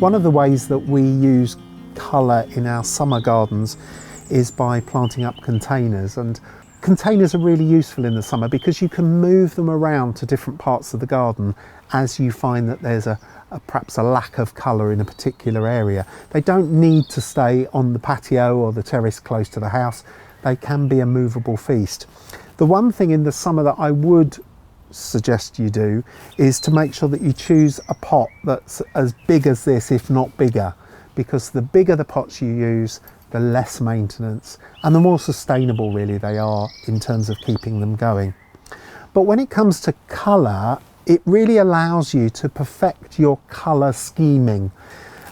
One of the ways that we use colour in our summer gardens is by planting up containers, and containers are really useful in the summer because you can move them around to different parts of the garden as you find that there's perhaps a lack of colour in a particular area. They don't need to stay on the patio or the terrace close to the house. They can be a movable feast. The one thing in the summer that I would suggest you do is to make sure that you choose a pot that's as big as this, if not bigger, because the bigger the pots you use, the less maintenance and the more sustainable really they are in terms of keeping them going. But when it comes to colour, it really allows you to perfect your colour scheming.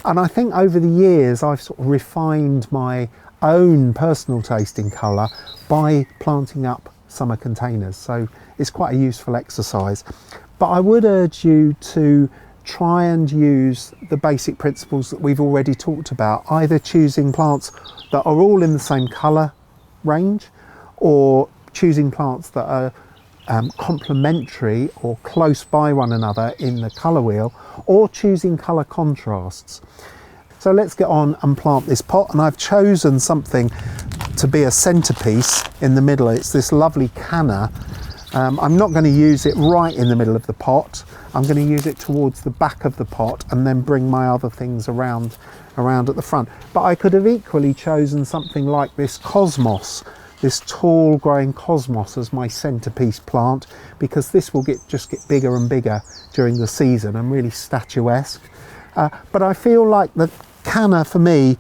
And I think over the years I've sort of refined my own personal taste in colour by planting up summer containers. So it's quite a useful exercise. But I would urge you to try and use the basic principles that we've already talked about, either choosing plants that are all in the same colour range, or choosing plants that are complementary or close by one another in the colour wheel, or choosing colour contrasts. So let's get on and plant this pot, and I've chosen something to be a centerpiece in the middle. It's this lovely canna. I'm not going to use it right in the middle of the pot. I'm going to use it towards the back of the pot and then bring my other things around at the front. But I could have equally chosen something like this cosmos, this tall growing cosmos, as my centerpiece plant, because this will just get bigger and bigger during the season and really statuesque. But I feel like the canna, for me,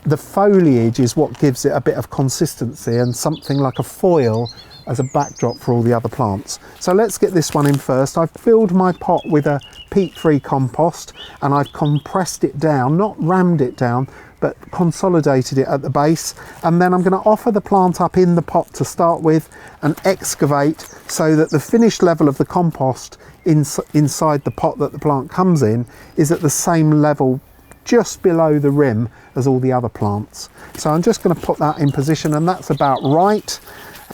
the foliage is what gives it a bit of consistency and something like a foil as a backdrop for all the other plants. So let's get this one in first. I've filled my pot with a peat-free compost and I've compressed it down, not rammed it down, but consolidated it at the base. And then I'm going to offer the plant up in the pot to start with and excavate so that the finished level of the compost inside the pot that the plant comes in is at the same level just below the rim as all the other plants. So I'm just going to put that in position, and that's about right.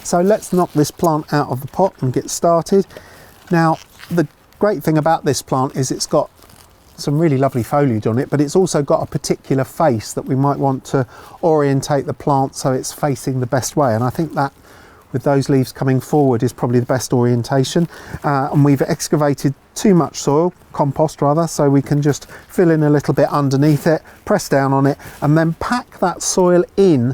So let's knock this plant out of the pot and get started. Now, the great thing about this plant is it's got some really lovely foliage on it, but it's also got a particular face that we might want to orientate the plant so it's facing the best way. And I think that with those leaves coming forward is probably the best orientation. And we've excavated too much soil, compost rather, so we can just fill in a little bit underneath it, press down on it, and then pack that soil in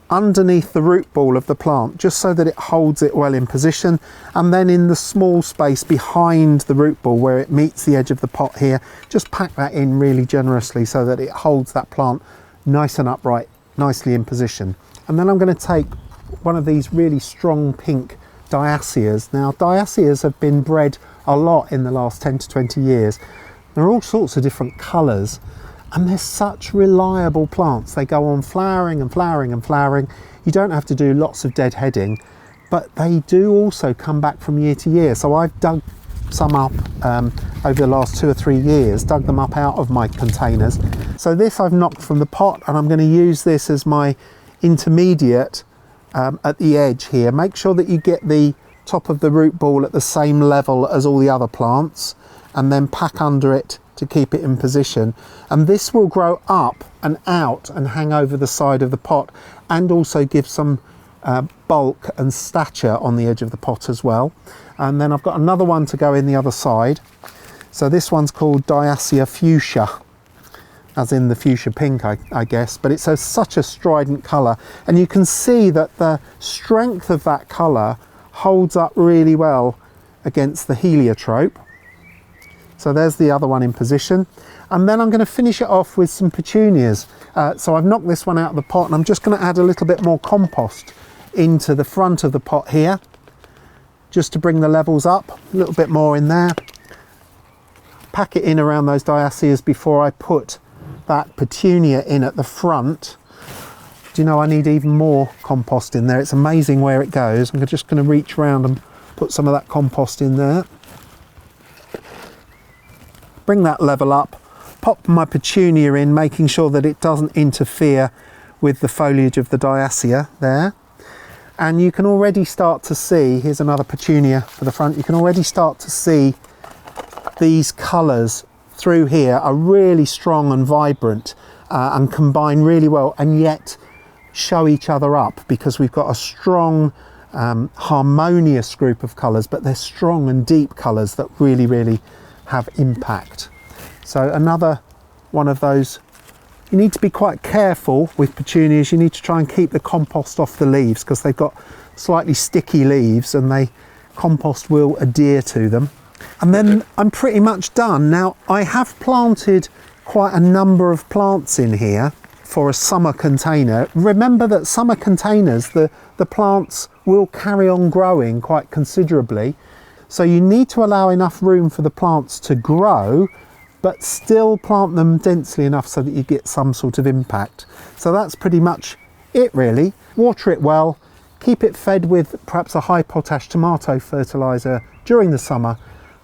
underneath the root ball of the plant, just so that it holds it well in position. And then in the small space behind the root ball where it meets the edge of the pot here, just pack that in really generously so that it holds that plant nice and upright, nicely in position. And then I'm going to take one of these really strong pink diaceas. Now, diaceas have been bred a lot in the last 10 to 20 years. There are all sorts of different colours, and they're such reliable plants. They go on flowering and flowering and flowering. You don't have to do lots of deadheading, but they do also come back from year to year. So I've dug some up over the last 2 or 3 years, dug them up out of my containers. So this I've knocked from the pot, and I'm going to use this as my intermediate at the edge here. Make sure that you get the top of the root ball at the same level as all the other plants, and then pack under it to keep it in position. And this will grow up and out and hang over the side of the pot, and also give some bulk and stature on the edge of the pot as well. And then I've got another one to go in the other side. So this one's called Diacea fuchsia, as in the fuchsia pink, I guess, but it's such a strident colour, and you can see that the strength of that colour holds up really well against the heliotrope. So there's the other one in position. And then I'm going to finish it off with some petunias. So I've knocked this one out of the pot, and I'm just going to add a little bit more compost into the front of the pot here, just to bring the levels up, a little bit more in there. Pack it in around those diaceas before I put that petunia in at the front. Do you know, I need even more compost in there. It's amazing where it goes. I'm just going to reach around and put some of that compost in there. Bring that level up, pop my petunia in, making sure that it doesn't interfere with the foliage of the diacea there. And you can already start to see, here's another petunia for the front, you can already start to see these colours through here are really strong and vibrant and combine really well, and yet show each other up, because we've got a strong harmonious group of colours, but they're strong and deep colours that really have impact. So another one of those. You need to be quite careful with petunias. You need to try and keep the compost off the leaves, because they've got slightly sticky leaves and compost will adhere to them. And then I'm pretty much done. Now, I have planted quite a number of plants in here for a summer container. Remember that summer containers, the plants will carry on growing quite considerably. So you need to allow enough room for the plants to grow, but still plant them densely enough so that you get some sort of impact. So that's pretty much it really. Water it well, keep it fed with perhaps a high potash tomato fertiliser during the summer,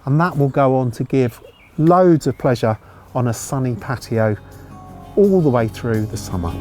and that will go on to give loads of pleasure on a sunny patio all the way through the summer.